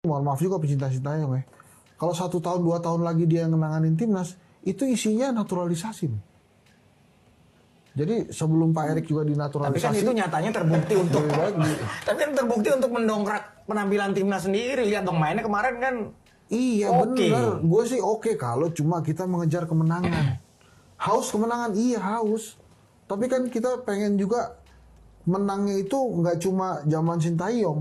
Mohon maaf juga pecinta Sintayong ya. Kalau 1 tahun 2 tahun lagi dia nanganin timnas, itu isinya naturalisasi nih. Jadi sebelum Pak Erik juga dinaturalisasi. Tapi kan itu nyatanya terbukti untuk tapi kan terbukti untuk mendongkrak penampilan timnas sendiri. Lihat dong mainnya kemarin kan. Iya benar. Gue sih oke kalau cuma kita mengejar kemenangan. Haus kemenangan, iya haus. Tapi kan kita pengen juga menangnya itu nggak cuma zaman Sintayong.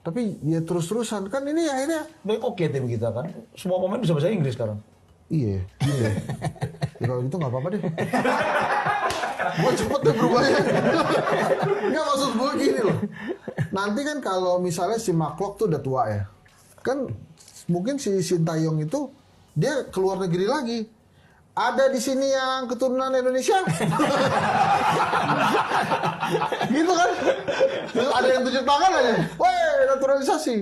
Tapi ya terus-terusan kan ini akhirnya Oke tim kita kan. Semua pemain bisa bahasa Inggris sekarang. iya, gitu. Ya, kalau gitu nggak apa-apa deh. Gue cepet deh berubahnya. Nggak, maksud gue gini loh. Nanti kan kalau misalnya si Maklok tuh udah tua ya. Kan mungkin si Sintayong itu dia keluar negeri lagi. Ada di sini yang keturunan Indonesia. Gitu kan. Terus ada yang tunjuk tangan aja. Weh, naturalisasi.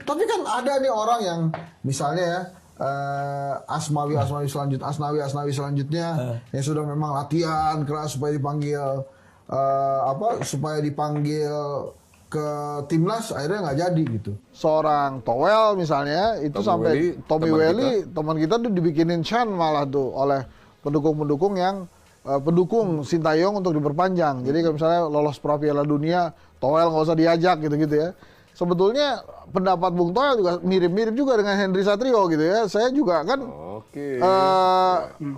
Tapi kan ada nih orang yang misalnya ya Asnawi selanjutnya yang sudah memang latihan keras supaya dipanggil ke timnas, akhirnya nggak jadi gitu. Seorang Towel misalnya itu sampai Tommy Welly teman kita tuh dibikinin chant malah tuh oleh pendukung-pendukung yang pendukung Sintayong untuk diperpanjang. Jadi kalau misalnya lolos pra Piala Dunia, Towel nggak usah diajak gitu-gitu ya. Sebetulnya pendapat Bung Toel juga mirip-mirip juga dengan Henry Satrio gitu ya. Saya juga kan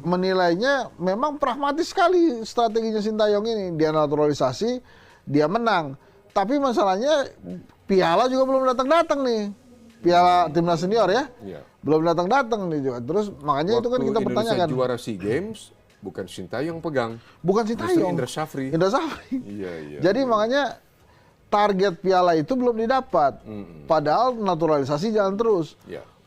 menilainya memang pragmatis sekali strateginya Sintayong ini. Dia naturalisasi, dia menang. Tapi masalahnya piala juga belum datang-datang nih. Piala timnas senior ya. Belum datang-datang nih juga. Terus makanya itu kan kita pertanyakan. Waktu juara SEA Games bukan Sintayong pegang. Bukan Sintayong. Indra Syafri. Iya. Jadi makanya target piala itu belum didapat, padahal naturalisasi jalan terus.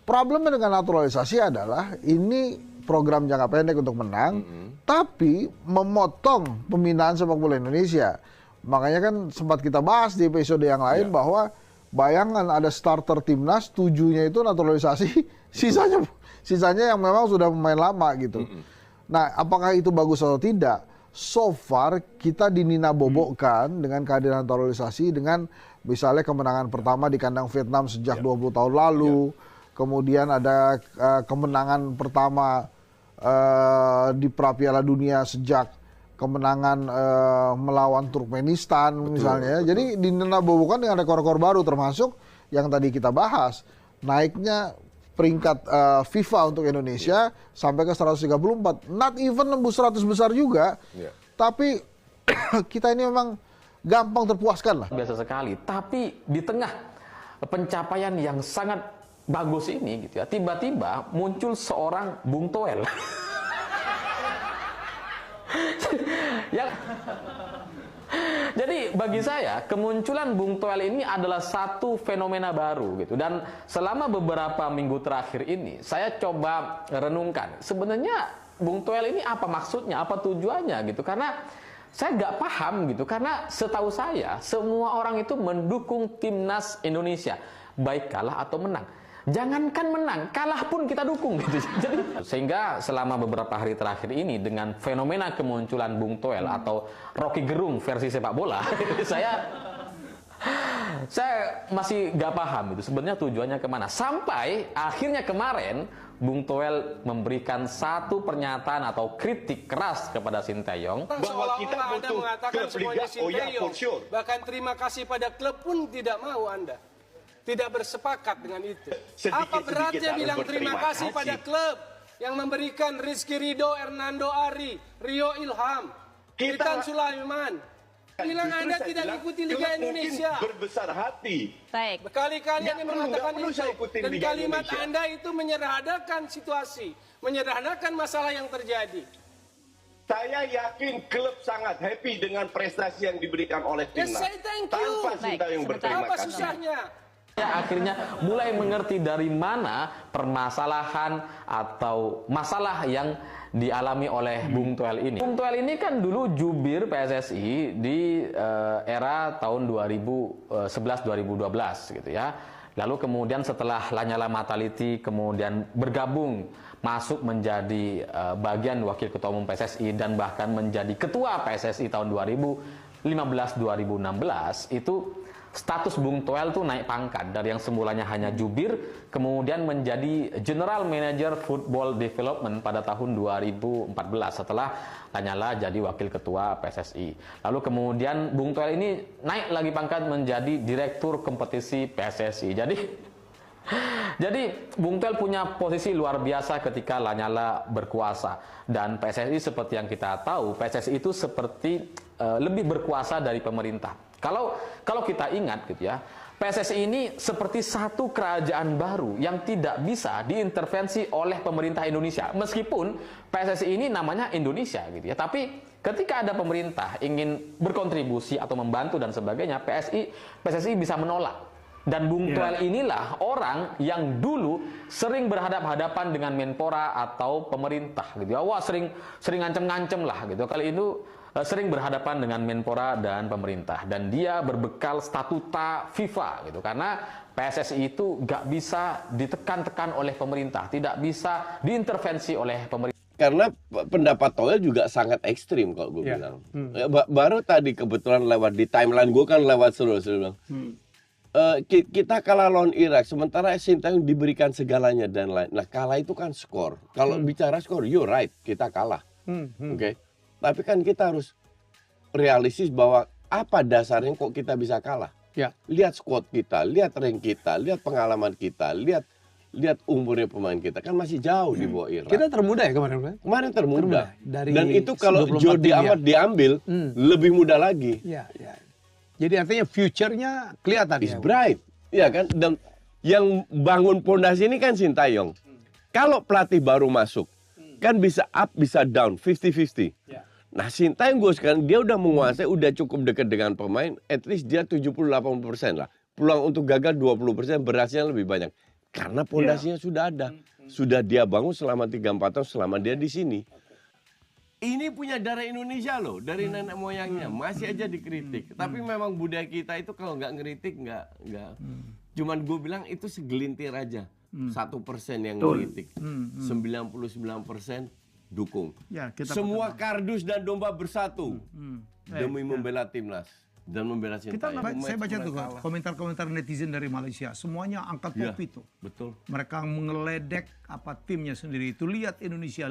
Problemnya dengan naturalisasi adalah ini program jangka pendek untuk menang, tapi memotong pembinaan sepak bola Indonesia. Makanya kan sempat kita bahas di episode yang lain bahwa bayangkan ada starter timnas, 7-nya itu naturalisasi, sisanya yang memang sudah pemain lama gitu. Nah, apakah itu bagus atau tidak? So far kita dinina bobokkan dengan kehadiran naturalisasi, dengan misalnya kemenangan pertama di kandang Vietnam sejak 20 tahun lalu, kemudian ada kemenangan pertama di pra Piala Dunia sejak kemenangan melawan Turkmenistan misalnya. Jadi dinina bobokkan dengan rekor-rekor baru, termasuk yang tadi kita bahas, naiknya peringkat FIFA untuk Indonesia sampai ke 134. Not even nembus 100 besar juga. Tapi kita ini memang gampang terpuaskan lah. Biasa sekali. Tapi di tengah pencapaian yang sangat bagus ini gitu ya, tiba-tiba muncul seorang Bung Toel. Jadi bagi saya kemunculan Bung Toel ini adalah satu fenomena baru gitu, dan selama beberapa minggu terakhir ini saya coba renungkan sebenarnya Bung Toel ini apa maksudnya, apa tujuannya gitu, karena saya nggak paham gitu, karena setahu saya semua orang itu mendukung timnas Indonesia baik kalah atau menang. Jangankan menang, kalah pun kita dukung gitu. Jadi sehingga selama beberapa hari terakhir ini dengan fenomena kemunculan Bung Toel atau Rocky Gerung versi sepak bola, saya masih gak paham itu sebenarnya tujuannya kemana. Sampai akhirnya kemarin Bung Toel memberikan satu pernyataan atau kritik keras kepada Sintayong. Bahwa kita butuh klub Liga, bahkan terima kasih pada klub pun tidak mau Anda. Tidak bersepakat dengan itu. Apa beratnya bilang terima kasih pada klub yang memberikan Rizky Ridho, Hernando Ari, Rio Ilham, Witan Sulaiman. Bilang Anda tidak ikuti Liga Indonesia. Berbesar hati. Baik. Berkali-kali Anda mengatakan itu. Dan kalimat Anda itu menyederhanakan situasi, menyederhanakan masalah yang terjadi. Saya yakin klub sangat happy dengan prestasi yang diberikan oleh timnas. Tanpa Sintayong berterima kasih. Apa susahnya? Akhirnya mulai mengerti dari mana permasalahan atau masalah yang dialami oleh Bung Toel ini. Bung Toel ini kan dulu jubir PSSI di era tahun 2011-2012 gitu ya. Lalu kemudian setelah Lanyala Mataliti kemudian bergabung masuk menjadi bagian wakil ketua umum PSSI dan bahkan menjadi ketua PSSI tahun 2015-2016 itu status Bung Toel tuh naik pangkat dari yang semulanya hanya jubir, kemudian menjadi General Manager Football Development pada tahun 2014 setelah Lanyala jadi Wakil Ketua PSSI. Lalu kemudian Bung Toel ini naik lagi pangkat menjadi Direktur Kompetisi PSSI. Jadi Bung Toel punya posisi luar biasa ketika Lanyala berkuasa. Dan PSSI seperti yang kita tahu, PSSI itu seperti lebih berkuasa dari pemerintah. Kalau kita ingat gitu ya, PSSI ini seperti satu kerajaan baru yang tidak bisa diintervensi oleh pemerintah Indonesia. Meskipun PSSI ini namanya Indonesia gitu ya, tapi ketika ada pemerintah ingin berkontribusi atau membantu dan sebagainya, PSSI bisa menolak. Dan Bung Toel inilah orang yang dulu sering berhadap-hadapan dengan Menpora atau pemerintah gitu ya. Wah, sering ngancem-ngancem lah gitu. Kali itu sering berhadapan dengan Menpora dan pemerintah, dan dia berbekal statuta FIFA gitu, karena PSSI itu nggak bisa ditekan-tekan oleh pemerintah, tidak bisa diintervensi oleh pemerintah. Karena pendapat Toel juga sangat ekstrim kalau gue bilang. Baru tadi kebetulan lewat di timeline gue kan lewat terus bilang. Kita kalah lawan Irak, sementara Sintayong diberikan segalanya dan lain. Nah, kalah itu kan skor. Kalau bicara skor, you're right, kita kalah. Oke. Tapi kan kita harus realistis bahwa apa dasarnya kok kita bisa kalah. Lihat squad kita, lihat rank kita, lihat pengalaman kita, lihat umurnya pemain kita. Kan masih jauh di bawah Irak. Kita termuda ya kemarin? Kemarin termuda. Dan itu kalau Jordi Amat diambil, lebih mudah lagi. Jadi artinya future-nya kelihatan. It's bright. Iya kan? Dan yang bangun pondasi ini kan Sintayong. Kalau pelatih baru masuk, kan bisa up, bisa down, 50-50. Nah, Sintayong gue sekarang, dia udah menguasai, udah cukup dekat dengan pemain, at least dia 70-80% lah. Peluang untuk gagal 20%, berhasilnya lebih banyak. Karena pondasinya sudah ada. Sudah dia bangun selama 3-4 tahun, selama dia di sini. Ini punya darah Indonesia loh, dari nenek moyangnya. Masih aja dikritik. Tapi memang budaya kita itu kalau nggak ngeritik, nggak. Cuman gue bilang itu segelintir aja. 1% yang ngeritik. 99% dukung. Semua kardus dan domba bersatu demi membela timnas dan membela Sintayong. Saya baca tuh komentar-komentar netizen dari Malaysia, semuanya angkat topi tuh. Betul. Mereka mengeledek timnya sendiri itu. Lihat Indonesia.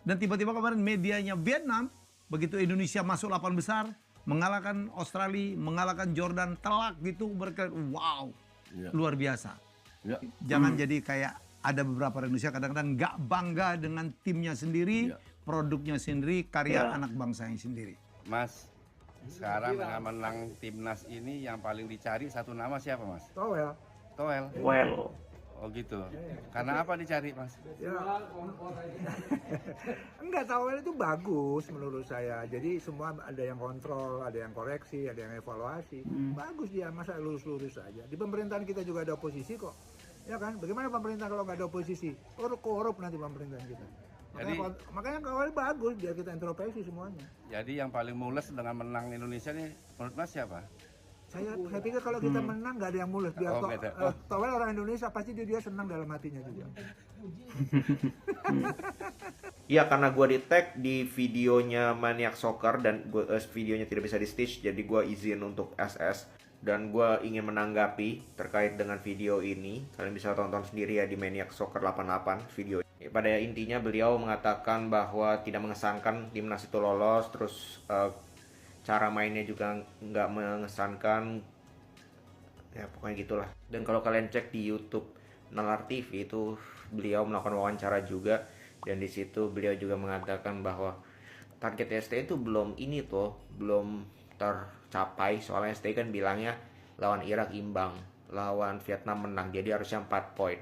Dan tiba-tiba kemarin medianya Vietnam, begitu Indonesia masuk 8 besar, mengalahkan Australia, mengalahkan Jordan telak gitu, mereka wow, luar biasa. Jangan jadi kayak ada beberapa Indonesia kadang-kadang nggak bangga dengan timnya sendiri, produknya sendiri, karya anak bangsanya sendiri. Mas, sekarang dengan menang timnas ini yang paling dicari satu nama siapa, Mas? Toel. Oh gitu. Karena apa dicari, Mas? Enggak, Toel itu bagus menurut saya. Jadi semua ada yang kontrol, ada yang koreksi, ada yang evaluasi. Bagus dia, masa lurus-lurus saja. Di pemerintahan kita juga ada oposisi kok. Ya kan? Bagaimana pemerintah kalau nggak ada oposisi? Korup nanti pemerintahan kita. Makanya Toel bagus, biar kita introspeksi semuanya. Jadi yang paling mules dengan menang Indonesia nih menurut Mas siapa? Saya pikir kalau kita menang nggak ada yang mules. Biar Toel orang Indonesia pasti dia senang dalam hatinya juga. Iya, karena gue di tag di videonya Maniac Soccer dan videonya tidak bisa di stitch, jadi gue izin untuk SS. Dan gue ingin menanggapi terkait dengan video ini. Kalian bisa tonton sendiri ya di Maniac Soccer 88 video. Pada intinya beliau mengatakan bahwa tidak mengesankan timnas itu lolos, terus cara mainnya juga nggak mengesankan. Ya pokoknya gitulah. Dan kalau kalian cek di YouTube Nalar TV itu beliau melakukan wawancara juga, dan di situ beliau juga mengatakan bahwa target ST itu belum tercapai, soalnya ST kan bilangnya lawan Irak imbang, lawan Vietnam menang, jadi harusnya 4 poin.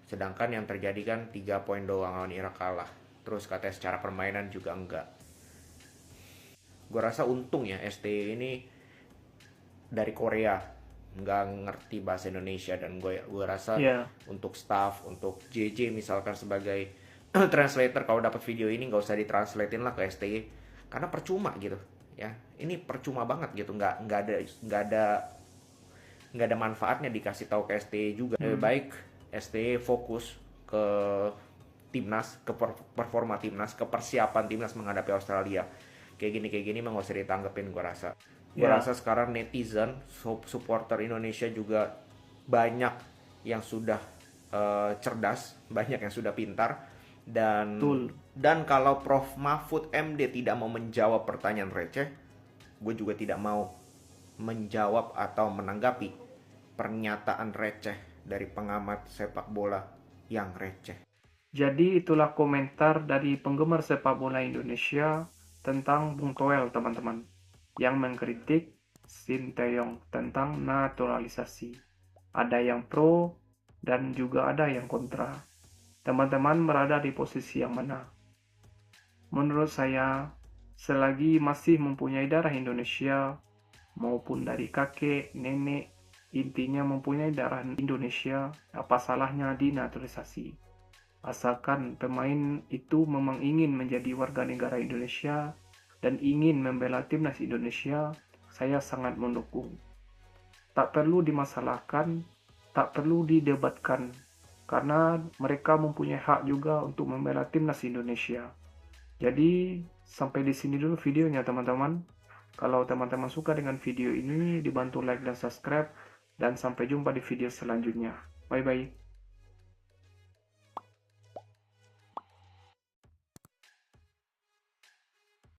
Sedangkan yang terjadi kan 3 poin doang, lawan Irak kalah. Terus katanya secara permainan juga enggak. Gue rasa untung ya ST ini dari Korea, nggak ngerti bahasa Indonesia, dan gue rasa untuk staff, untuk JJ misalkan sebagai translator, kalau dapat video ini nggak usah ditranslatein lah ke STY, karena percuma gitu. Ya, ini percuma banget gitu, nggak ada manfaatnya dikasih tahu ke STY juga. Lebih baik STY fokus ke timnas, ke performa timnas, ke persiapan timnas menghadapi Australia. Kayak gini mah nggak usah ditanggepin gue rasa. Gue rasa sekarang netizen, supporter Indonesia juga banyak yang sudah cerdas, banyak yang sudah pintar, dan kalau Prof. Mahfud MD tidak mau menjawab pertanyaan receh, gue juga tidak mau menjawab atau menanggapi pernyataan receh dari pengamat sepak bola yang receh. Jadi itulah komentar dari penggemar sepak bola Indonesia tentang Bung Toel, teman-teman, yang mengkritik Sinteyong tentang naturalisasi. Ada yang pro dan juga ada yang kontra. Teman-teman berada di posisi yang mana? Menurut saya, selagi masih mempunyai darah Indonesia, maupun dari kakek, nenek, intinya mempunyai darah Indonesia, apa salahnya dinaturalisasi? Asalkan pemain itu memang ingin menjadi warga negara Indonesia dan ingin membela timnas Indonesia, saya sangat mendukung. Tak perlu dimasalahkan, tak perlu didebatkan, karena mereka mempunyai hak juga untuk membela timnas Indonesia. Jadi, sampai di sini dulu videonya, teman-teman. Kalau teman-teman suka dengan video ini, dibantu like dan subscribe, dan sampai jumpa di video selanjutnya. Bye-bye.